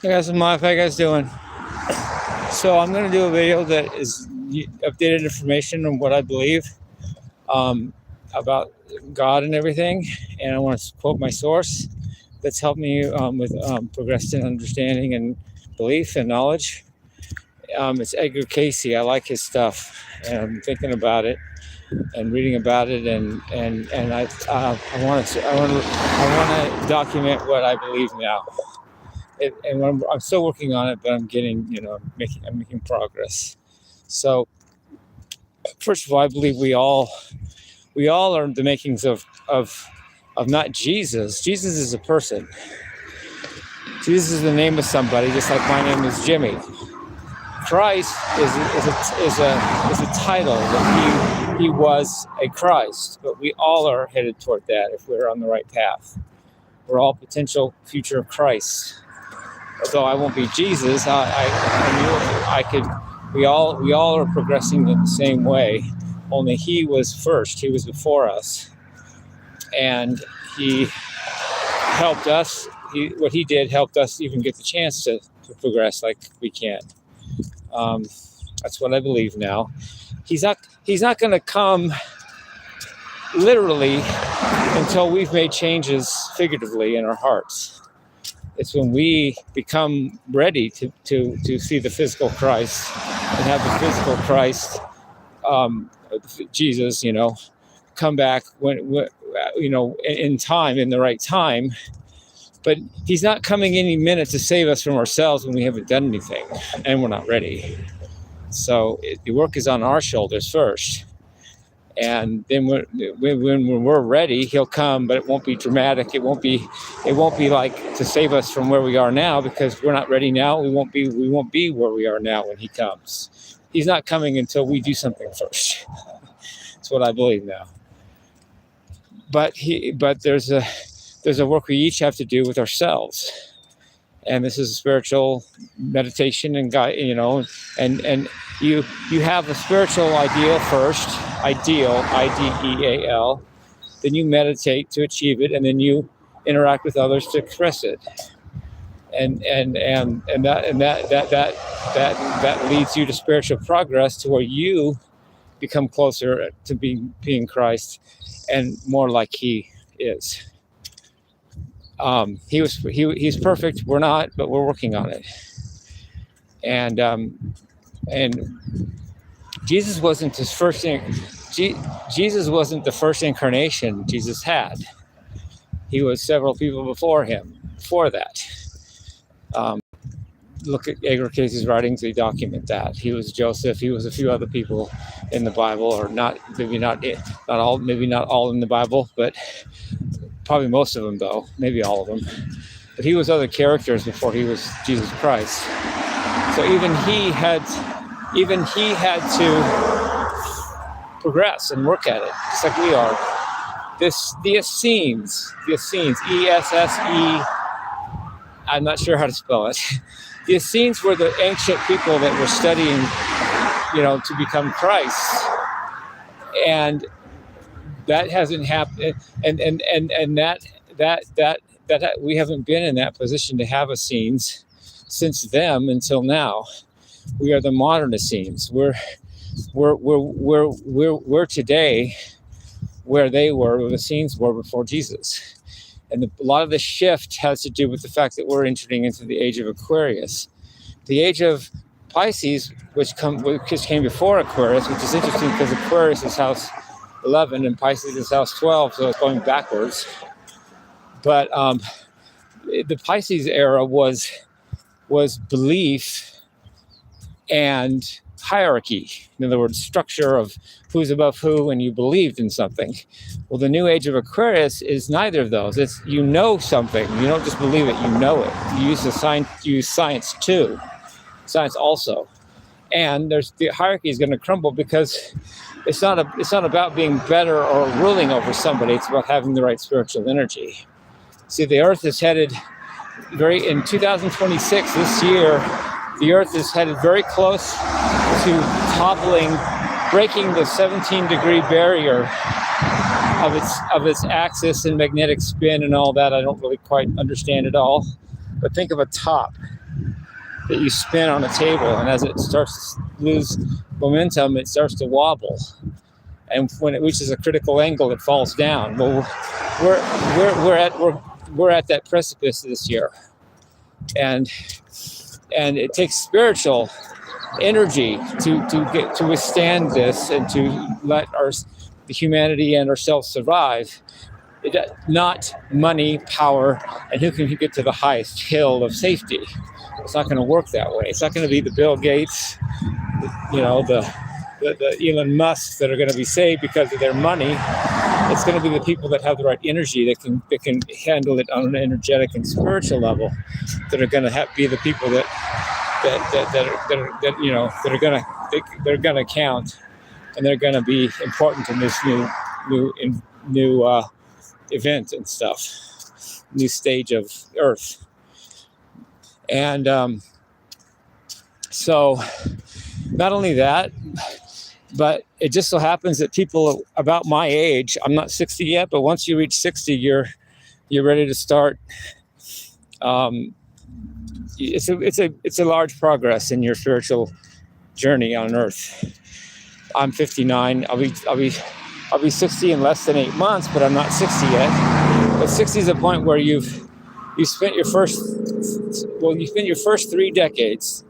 Hey guys, I'm Mike. How you guys doing? So I'm going to do a video that is updated information on what I believe about God and everything. And I want to quote my source that's helped me with progressive understanding and belief and knowledge. It's Edgar Casey. I like his stuff, and I'm thinking about it and reading about it, and I want to document what I believe now. And I'm still working on it, but I'm getting, I'm making progress. So, first of all, I believe we all are the makings of not Jesus. Jesus is a person. Jesus is the name of somebody, just like my name is Jimmy. Christ is a title that he was a Christ, but we all are headed toward that if we're on the right path. We're all potential future Christs. Although I won't be Jesus, we all are progressing in the same way. Only he was first. He was before us, and he helped us. What he did helped us even get the chance to progress like we can. That's what I believe now. He's not going to come literally until we've made changes figuratively in our hearts. It's when we become ready to see the physical Christ and have the physical Christ, Jesus, come back when in time, in the right time. But he's not coming any minute to save us from ourselves when we haven't done anything and we're not ready. So the work is on our shoulders first. And then when we're ready, he'll come, but it won't be dramatic. It won't be like to save us from where we are now, because we're not ready now. We won't be where we are now when he comes. He's not coming until we do something first. That's what I believe now. But there's a work we each have to do with ourselves. And this is a spiritual meditation and guide, and you have a spiritual ideal first, ideal, I-D-E-A-L, then you meditate to achieve it, and then you interact with others to express it. And that leads you to spiritual progress, to where you become closer to being Christ and more like he is. He's perfect. We're not, but we're working on it. And Jesus wasn't his first. Jesus wasn't the first incarnation Jesus had. He was several people before him. Before that, look at Edgar Casey's writings; they document that he was Joseph. He was a few other people in the Bible, or maybe not all in the Bible, but probably most of them, though, maybe all of them. But he was other characters before he was Jesus Christ. So even he had to progress and work at it, just like we are. The Essenes, E-S-S-E, I'm not sure how to spell it. The Essenes were the ancient people that were studying, to become Christ. And that hasn't happened, and that we haven't been in that position to have Essenes since them until now. We are the modern Essenes. We're today where they were, where the Essenes were before Jesus. And a lot of the shift has to do with the fact that we're entering into the age of Aquarius. The age of Pisces, which came before Aquarius, which is interesting because Aquarius is house 11 and Pisces is house 12, so it's going backwards. But the Pisces era was belief and hierarchy. In other words, structure of who's above who, and you believed in something. Well, the new age of Aquarius is neither of those. It's something. You don't just believe it, you know it. You use science too. Science also. And the hierarchy is going to crumble, because it's not about being better or ruling over somebody. It's about having the right spiritual energy. See, the Earth is headed in 2026, this year, the Earth is headed very close to breaking the 17-degree barrier of its axis and magnetic spin and all that. I don't really quite understand it all, but think of a top. that you spin on a table, and as it starts to lose momentum, it starts to wobble, and when it reaches a critical angle, it falls down. Well, we're at that precipice this year, and it takes spiritual energy to withstand this and to let the humanity and ourselves survive. Not money, power, and who can get to the highest hill of safety. It's not going to work that way. It's not going to be the Bill Gates, the Elon Musk that are going to be saved because of their money. It's going to be the people that have the right energy that can handle it on an energetic and spiritual level, that are going to be the people that are going to count, and they're going to be important in this new event and stuff, new stage of Earth. And so not only that, but it just so happens that people about my age, I'm not 60 yet, but once you reach 60, you're ready to start. It's a large progress in your spiritual journey on Earth. I'm 59. I'll be 60 in less than 8 months, but I'm not 60 yet. But 60 is a point where you spent your first 3 decades,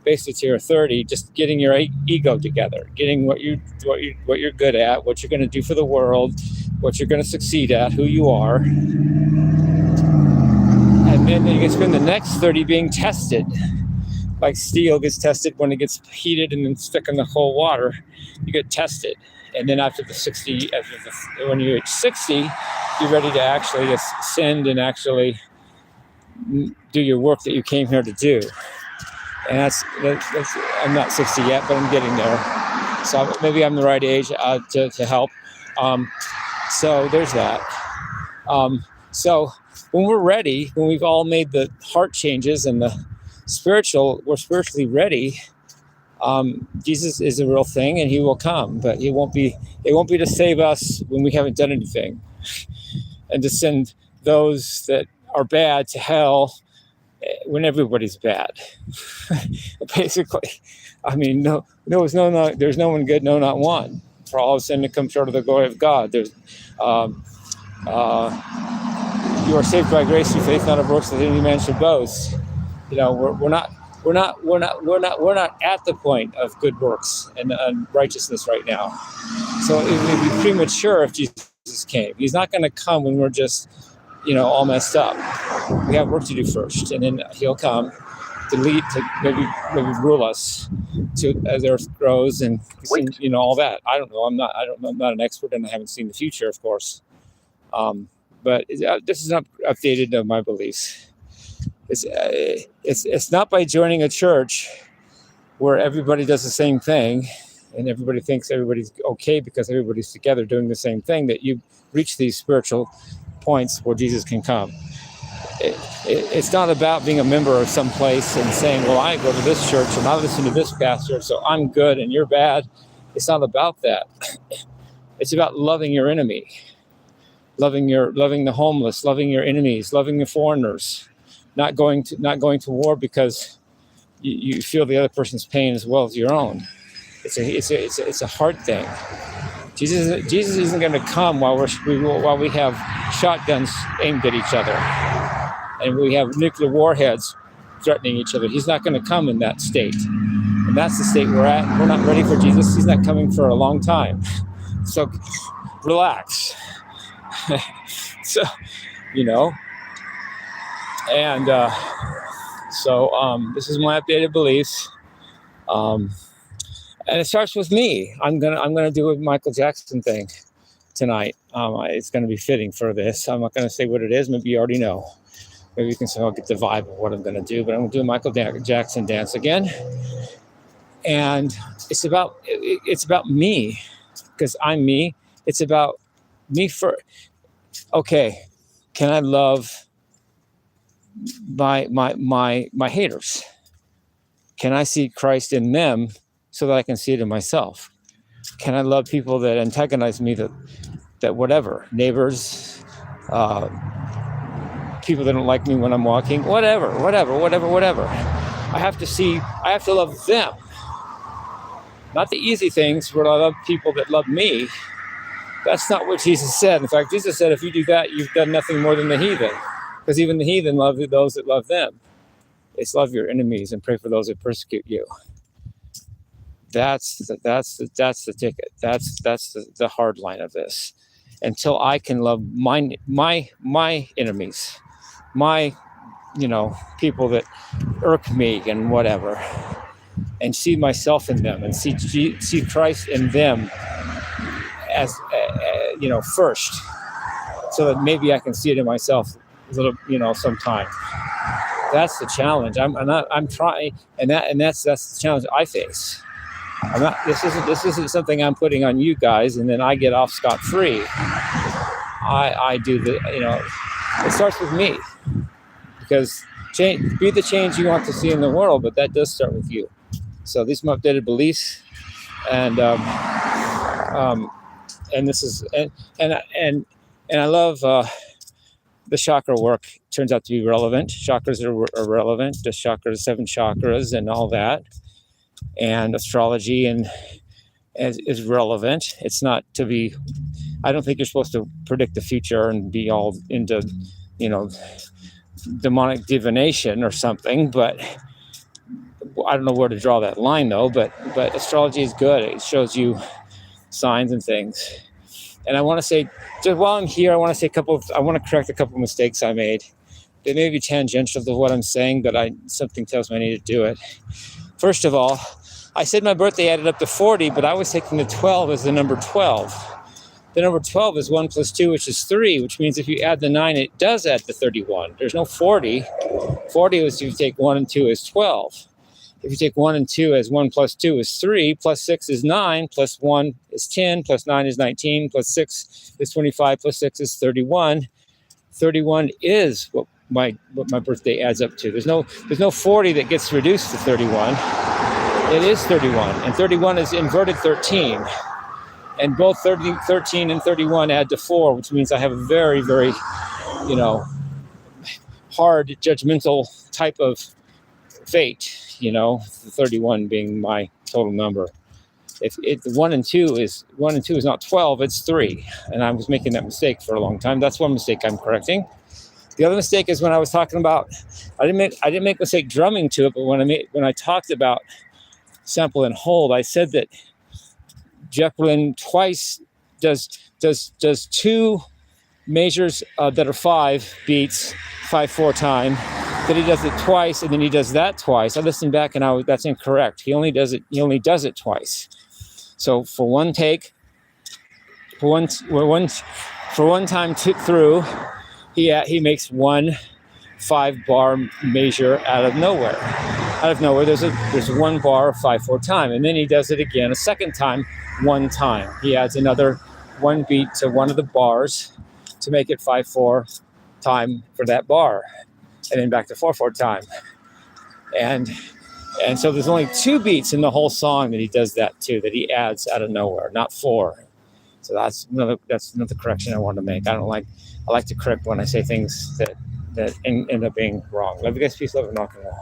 basically to your 30, just getting your ego together, getting what you're good at, what you're going to do for the world, what you're going to succeed at, who you are. And then you can spend the next 30 being tested. Like steel gets tested when it gets heated and then stuck in the cold water, you get tested. And then when you reach 60, you're ready to actually ascend and actually do your work that you came here to do. And that's I'm not 60 yet, but I'm getting there. So maybe I'm the right age to help. So there's that. So when we're ready, when we've all made the heart changes and we're spiritually ready, Jesus is a real thing, and he will come, but it won't be to save us when we haven't done anything, and to send those that are bad to hell when everybody's bad. Basically, I mean, there's no one good, no, not one. For all of sin to come short of the glory of God. There's you are saved by grace through faith, not of works, that any man should boast. We're not at the point of good works and righteousness right now. So it would be premature if Jesus came. He's not going to come when we're just, all messed up. We have work to do first, and then he'll come to lead, to maybe rule us as the earth grows and all that. I don't know. I'm not an expert, and I haven't seen the future, of course. But this is not updated to my beliefs. It's not by joining a church where everybody does the same thing and everybody thinks everybody's okay because everybody's together doing the same thing that you reach these spiritual points where Jesus can come. It's not about being a member of some place and saying, well, I go to this church and I listen to this pastor, so I'm good and you're bad. It's not about that. It's about loving your enemy, loving the homeless, loving your enemies, loving the foreigners. Not going to war because you feel the other person's pain as well as your own. It's a heart thing. Jesus isn't going to come while we have shotguns aimed at each other and we have nuclear warheads threatening each other. He's not going to come in that state, and that's the state we're at. We're not ready for Jesus. He's not coming for a long time. So relax. So And this is my updated beliefs, and it starts with me. I'm gonna do a Michael Jackson thing tonight. It's gonna be fitting for this. I'm not gonna say what it is. Maybe you already know. Maybe you can somehow get the vibe of what I'm gonna do. But I'm gonna do a Michael Jackson dance again, and it's about me, because I'm me. It's about me for. Okay, can I love my haters? Can I see Christ in them so that I can see it in myself? Can I love people that antagonize me, that whatever, neighbors, people that don't like me when I'm walking, whatever. I have to love them. Not the easy things where I love people that love me. That's not what Jesus said. In fact, Jesus said, if you do that, you've done nothing more than the heathen. Because even the heathen love those that love them. It's love your enemies and pray for those that persecute you. That's the ticket. That's the hard line of this. Until I can love my enemies, my people that irk me and whatever, and see myself in them and see Christ in them as first, so that maybe I can see it in myself a little, sometime. That's the challenge. I'm trying, and that's the challenge I face. This isn't something I'm putting on you guys, and then I get off scot-free. I do it starts with me, because be the change you want to see in the world, but that does start with you. So these are my updated beliefs, and this is and I love the chakra work. Turns out to be relevant. Chakras are relevant. The chakras, 7 chakras, and all that, and astrology is relevant. It's not to be. I don't think you're supposed to predict the future and be all into, demonic divination or something. But I don't know where to draw that line though. But astrology is good. It shows you signs and things. And I want to say, just while I'm here, I want to correct a couple of mistakes I made. They may be tangential to what I'm saying, but something tells me I need to do it. First of all, I said my birthday added up to 40, but I was taking the 12 as the number 12. The number 12 is 1 plus 2, which is 3, which means if you add the 9, it does add to 31. There's no 40. 40 is if you take 1 and 2 is 12. If you take 1 and 2 as 1 plus 2 is 3, plus 6 is 9, plus 1 is 10, plus 9 is 19, plus 6 is 25, plus 6 is 31. 31 is what my birthday adds up to. There's no 40 that gets reduced to 31. It is 31, and 31 is inverted 13. And both 13 and 31 add to 4, which means I have a very, very, hard, judgmental type of fate, the 31 being my total number. If 1 and 2 is not 12, it's 3. And I was making that mistake for a long time. That's one mistake I'm correcting. The other mistake is when I was talking about, I didn't make mistake drumming to it, but when I talked about sample and hold, I said that Jacqueline twice does 2 measures that are 5 beats, 5/4 time. Then he does it twice, and then he does that twice. I listened back, and that's incorrect. He only does it twice. So for one take, for one time through, he makes 1 5-bar measure out of nowhere. Out of nowhere, there's 1 bar of 5/4 time, and then he does it again a second time. 1 time. He adds another 1 beat to one of the bars to make it 5/4 time for that bar, and then back to 4/4 time. And so there's only 2 beats in the whole song that he does that too, that he adds out of nowhere, not 4. So that's another correction I wanted to make. I like to correct when I say things that end up being wrong. Love you guys, peace, love, and rock and roll.